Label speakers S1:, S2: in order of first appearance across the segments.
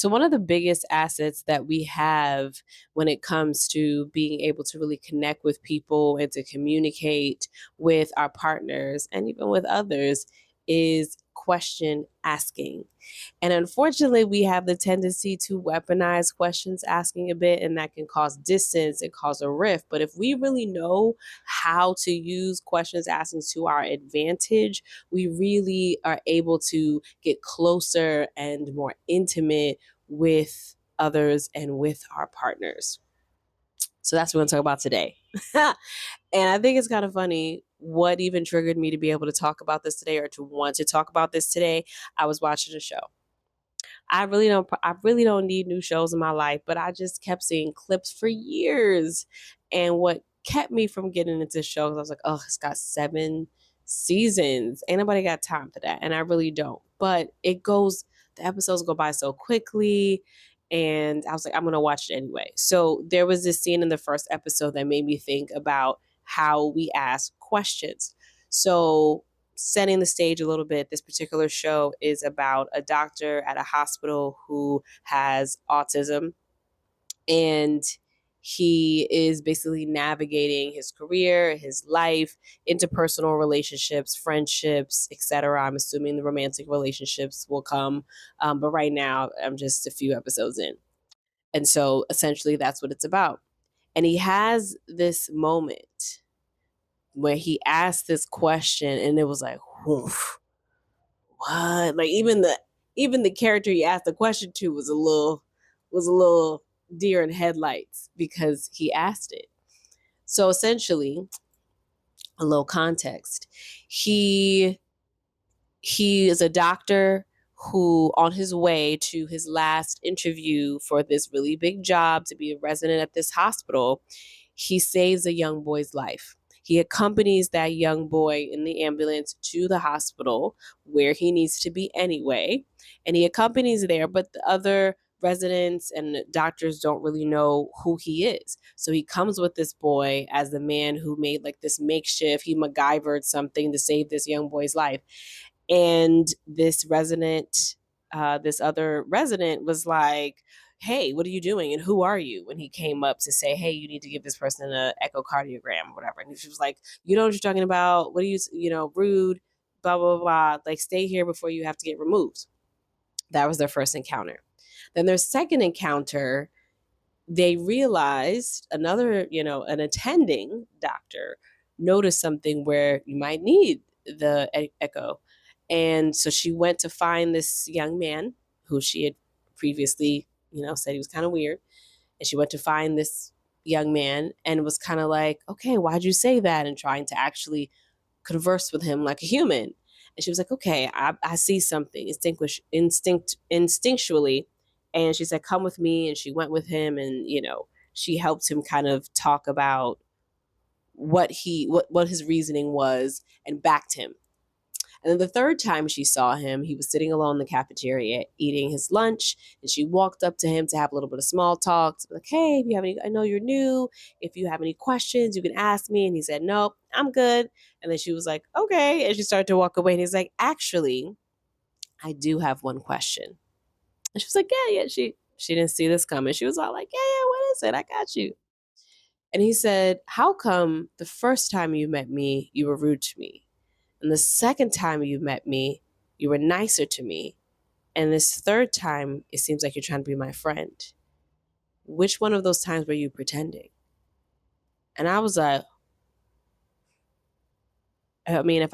S1: So, one of the biggest assets that we have when it comes to being able to really connect with people and to communicate with our partners and even with others is question asking. And unfortunately, we have the tendency to weaponize questions asking a bit, and that can cause distance and cause a rift. But if we really know how to use questions asking to our advantage, we really are able to get closer and more intimate with others and with our partners. So that's what we're going to talk about today. And I think it's kind of funny what even triggered me to be able to talk about this today or to want to talk about this today. I was watching a show. I really don't need new shows in my life, but I just kept seeing clips for years. And what kept me from getting into shows, I was like, oh, it's got 7 seasons. Ain't nobody got time for that. And I really don't. But the episodes go by so quickly. And I was like, I'm going to watch it anyway. So there was this scene in the first episode that made me think about how we ask questions. So setting the stage a little bit, this particular show is about a doctor at a hospital who has autism, and he is basically navigating his career, his life, interpersonal relationships, friendships, etc. I'm assuming the romantic relationships will come, but right now I'm just a few episodes in. And so essentially that's what it's about. And he has this moment where he asked this question, and it was like, whoof, what? Like even the character he asked the question to was a little deer in headlights because he asked it. So essentially, a little context. He he is a doctor who, on his way to his last interview for this really big job to be a resident at this hospital, he saves a young boy's life. He accompanies that young boy in the ambulance to the hospital where he needs to be anyway. And he accompanies there, but the other residents and doctors don't really know who he is. So he comes with this boy as the man who made like this makeshift, he MacGyvered something to save this young boy's life. And this other resident was like, hey, what are you doing? And who are you? When he came up to say, hey, you need to give this person an echocardiogram or whatever. And she was like, you know what you're talking about? What are rude, blah, blah, blah. Like, stay here before you have to get removed. That was their first encounter. Then their second encounter, they realized an attending doctor noticed something where you might need the echo. And so she went to find this young man who she had previously, said he was kind of weird. And she went to find this young man and was kind of like, okay, why'd you say that? And trying to actually converse with him like a human. And she was like, okay, I see something instinctually. And she said, come with me. And she went with him, and, she helped him kind of talk about what his reasoning was and backed him. And then the third time she saw him, he was sitting alone in the cafeteria eating his lunch. And she walked up to him to have a little bit of small talk. To be like, hey, if you have any, I know you're new. If you have any questions, you can ask me. And he said, nope, I'm good. And then she was like, okay. And she started to walk away. And he's like, actually, I do have one question. And she was like, yeah. She didn't see this coming. She was all like, yeah, what is it? I got you. And he said, how come the first time you met me, you were rude to me? And the second time you met me, you were nicer to me. And this third time, it seems like you're trying to be my friend. Which one of those times were you pretending? And I was like, I mean,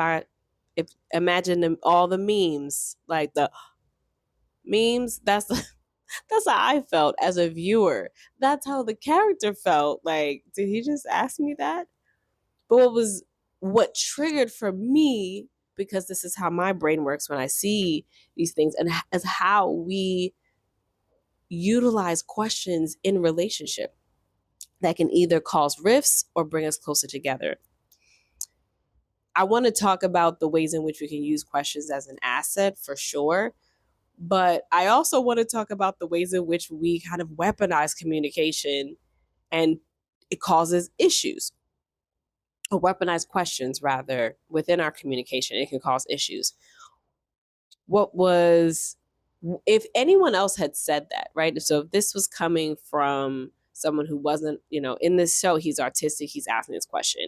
S1: if imagine all the memes, like the memes, that's how I felt as a viewer. That's how the character felt. Like, did he just ask me that? But what triggered for me, because this is how my brain works when I see these things, and as how we utilize questions in relationship that can either cause rifts or bring us closer together. I want to talk about the ways in which we can use questions as an asset for sure. But I also want to talk about the ways in which we kind of weaponize communication and it causes issues, or weaponize questions rather within our communication. It can cause issues. What was If anyone else had said that, right? So if this was coming from someone who wasn't, in this show, he's artistic, he's asking this question.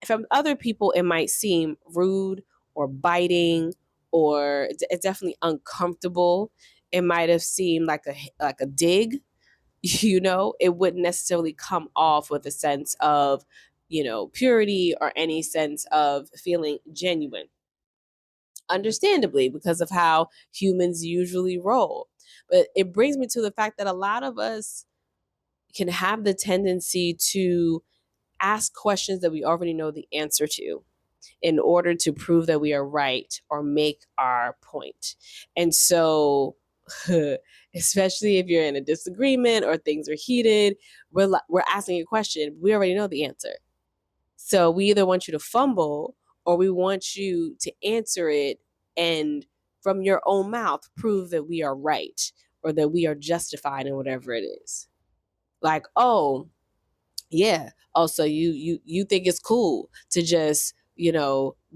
S1: From other people, it might seem rude or biting, or it's definitely uncomfortable. It might have seemed like a dig, it wouldn't necessarily come off with a sense of, purity or any sense of feeling genuine, understandably, because of how humans usually roll. But it brings me to the fact that a lot of us can have the tendency to ask questions that we already know the answer to in order to prove that we are right or make our point. And so, especially if you're in a disagreement or things are heated, we're asking a question, we already know the answer. So we either want you to fumble or we want you to answer it and from your own mouth prove that we are right or that we are justified in whatever it is. Like, oh, yeah. Oh, so you think it's cool to just,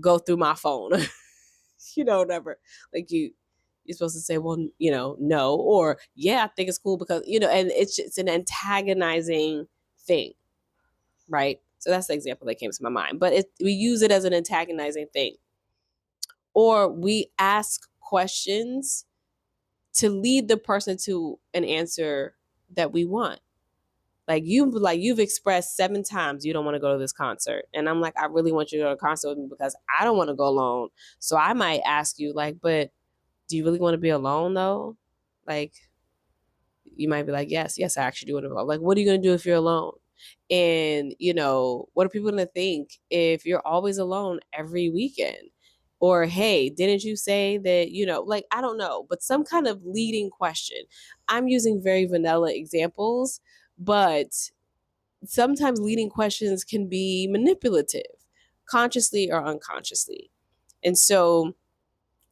S1: go through my phone. Whatever. Like you're supposed to say, well, no, or yeah, I think it's cool because, and it's an antagonizing thing, right? So that's the example that came to my mind. But we use it as an antagonizing thing. Or we ask questions to lead the person to an answer that we want. You've expressed 7 times you don't want to go to this concert. And I'm like, I really want you to go to a concert with me because I don't want to go alone. So I might ask you, like, but do you really want to be alone though? Like, you might be like, yes, I actually do want to be alone. Like, what are you going to do if you're alone? And, what are people going to think if you're always alone every weekend? Or, hey, didn't you say that, like, I don't know, but some kind of leading question. I'm using very vanilla examples, but sometimes leading questions can be manipulative, consciously or unconsciously. And so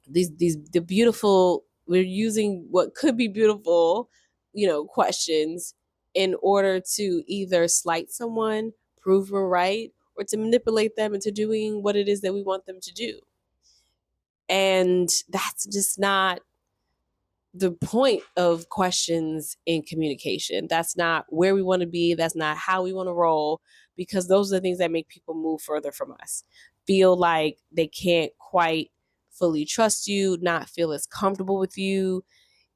S1: the beautiful, we're using what could be beautiful, questions in order to either slight someone, prove we're right, or to manipulate them into doing what it is that we want them to do. And that's just not the point of questions in communication. That's not where we want to be. That's not how we want to roll, because those are the things that make people move further from us. Feel like they can't quite fully trust you, not feel as comfortable with you.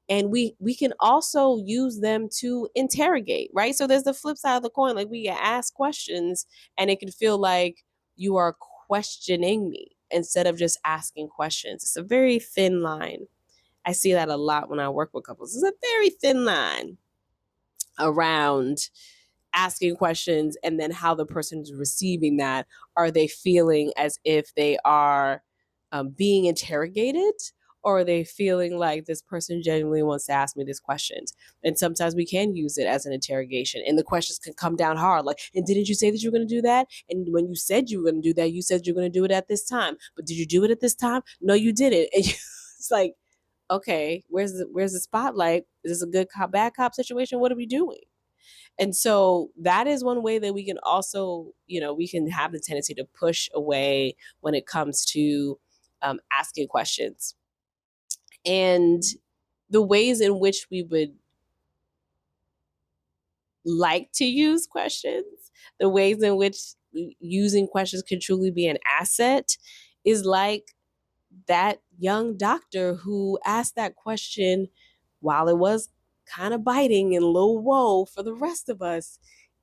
S1: And we can also use them to interrogate, right? So there's the flip side of the coin. Like, we ask questions and it can feel like you are questioning me instead of just asking questions. It's a very thin line. I see that a lot when I work with couples. It's a very thin line around asking questions and then how the person's receiving that. Are they feeling as if they are being interrogated? Or are they feeling like this person genuinely wants to ask me these questions? And sometimes we can use it as an interrogation, and the questions can come down hard. Like, and didn't you say that you were going to do that? And when you said you were going to do that, you said you're going to do it at this time. But did you do it at this time? No, you didn't. And it's like, okay, where's the spotlight? Is this a good cop, bad cop situation? What are we doing? And so that is one way that we can also, we can have the tendency to push away when it comes to asking questions. And the ways in which we would like to use questions, the ways in which using questions can truly be an asset is like that young doctor who asked that question while it was kind of biting and a little whoa for the rest of us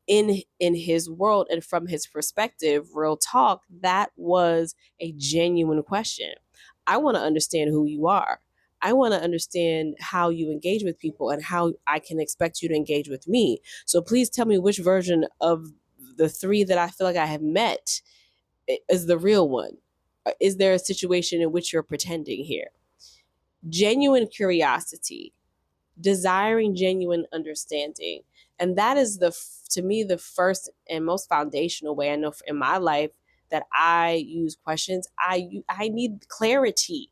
S1: in his world and from his perspective. Real talk, that was a genuine question. I want to understand who you are. I want to understand how you engage with people and how I can expect you to engage with me. So please tell me which version of the 3 that I feel like I have met is the real one. Is there a situation in which you're pretending here? Genuine curiosity, desiring genuine understanding. And that is to me, the first and most foundational way I know in my life that I use questions. I need clarity.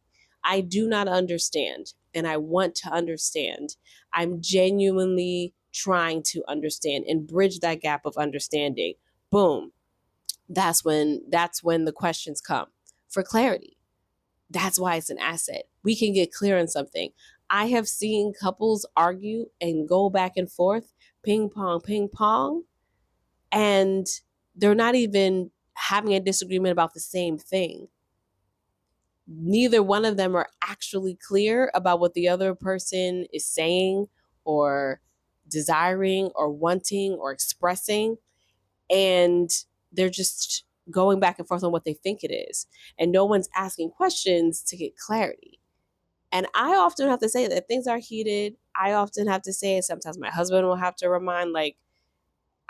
S1: I do not understand and I want to understand. I'm genuinely trying to understand and bridge that gap of understanding. Boom. That's when the questions come for clarity. That's why it's an asset. We can get clear on something. I have seen couples argue and go back and forth, ping pong, and they're not even having a disagreement about the same thing. Neither one of them are actually clear about what the other person is saying or desiring or wanting or expressing. And they're just going back and forth on what they think it is. And no one's asking questions to get clarity. And I often have to say that if things are heated, I often have to say it. Sometimes my husband will have to remind, like,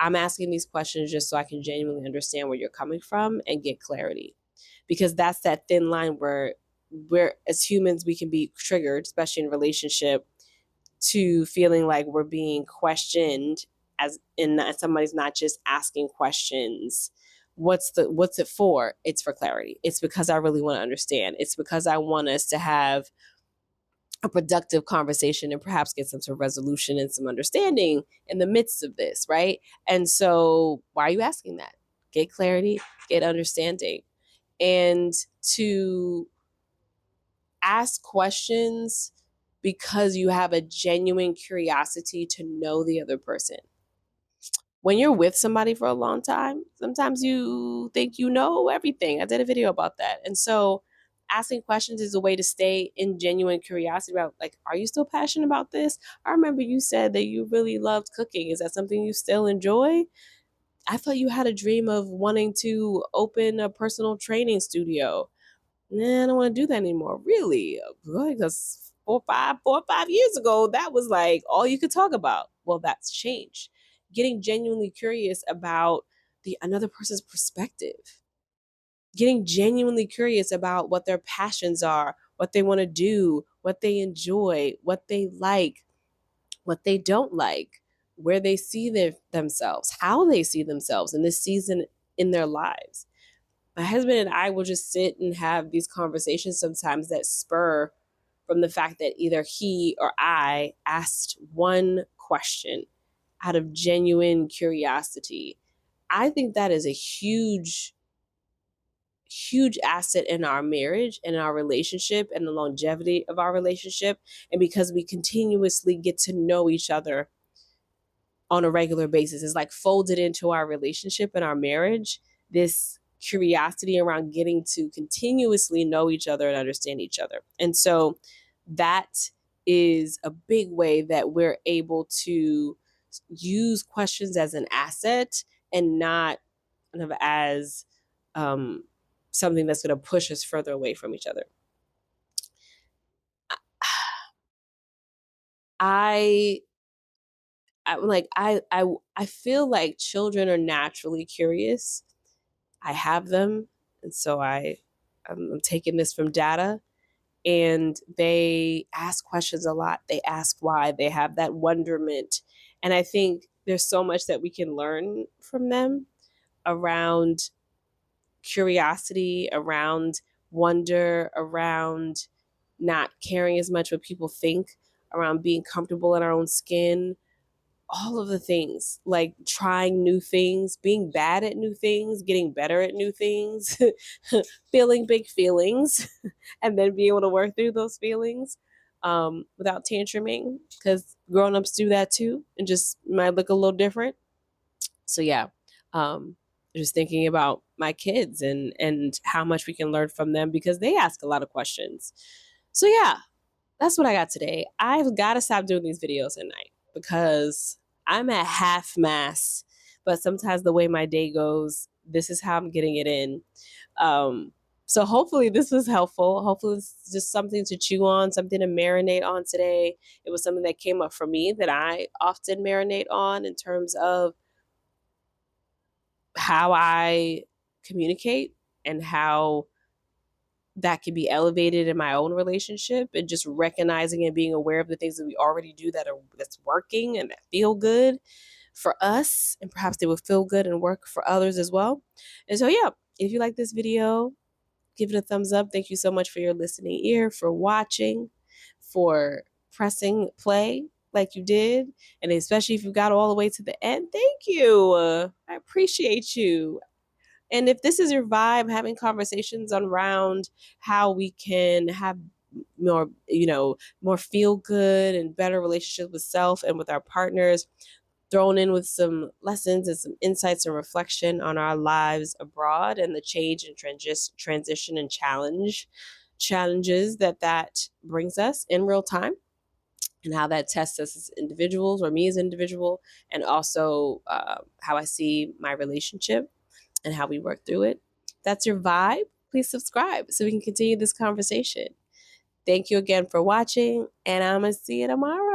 S1: I'm asking these questions just so I can genuinely understand where you're coming from and get clarity. Because that's that thin line where we're, as humans, we can be triggered, especially in relationship, to feeling like we're being questioned, as in somebody's not just asking questions. What's it for? It's for clarity. It's because I really want to understand. It's because I want us to have a productive conversation and perhaps get some sort of resolution and some understanding in the midst of this, right? And so, why are you asking that? Get clarity, get understanding, and to ask questions because you have a genuine curiosity to know the other person. When you're with somebody for a long time, sometimes you think you know everything. I did a video about that. And so asking questions is a way to stay in genuine curiosity about, like, are you still passionate about this? I remember you said that you really loved cooking. Is that something you still enjoy? I thought you had a dream of wanting to open a personal training studio. Nah, I don't want to do that anymore. Really? Because 4 or 5 years ago, that was like all you could talk about. Well, that's changed. Getting genuinely curious about the another person's perspective. Getting genuinely curious about what their passions are, what they want to do, what they enjoy, what they like, what they don't like, where they see themselves, how they see themselves in this season in their lives. My husband and I will just sit and have these conversations sometimes that spur from the fact that either he or I asked one question out of genuine curiosity. I think that is a huge, huge asset in our marriage and our relationship and the longevity of our relationship. And because we continuously get to know each other on a regular basis. It's like folded into our relationship and our marriage, this curiosity around getting to continuously know each other and understand each other. And so that is a big way that we're able to use questions as an asset and not kind of as um, something that's going to push us further away from each other. I I feel like children are naturally curious. I have them, and so I'm taking this from data. And they ask questions a lot. They ask why. They have that wonderment, and I think there's so much that we can learn from them around curiosity, around wonder, around not caring as much what people think, around being comfortable in our own skin, all of the things, like trying new things, being bad at new things, getting better at new things, feeling big feelings, and then being able to work through those feelings without tantruming, because grown-ups do that too and just might look a little different. So yeah, um, just thinking about my kids and how much we can learn from them because they ask a lot of questions. So yeah, that's what I got today. I've got to stop doing these videos at night because I'm at half mass. But sometimes the way my day goes, this is how I'm getting it in. Um, so hopefully this was helpful. Hopefully it's just something to chew on, something to marinate on today. It was something that came up for me that I often marinate on in terms of how I communicate and how that can be elevated in my own relationship, and just recognizing and being aware of the things that we already do that's working and that feel good for us, and perhaps they will feel good and work for others as well. And so yeah, if you like this video, give it a thumbs up. Thank you so much for your listening ear, for watching, for pressing play like you did, and especially if you got all the way to the end, thank you. I appreciate you. And if this is your vibe, having conversations around how we can have more feel good and better relationships with self and with our partners, thrown in with some lessons and some insights and reflection on our lives abroad and the change and transition and challenges that brings us in real time, and how that tests us as individuals, or me as an individual, and also how I see my relationship and how we work through it. That's your vibe. Please subscribe so we can continue this conversation. Thank you again for watching, and I'm going to see you tomorrow.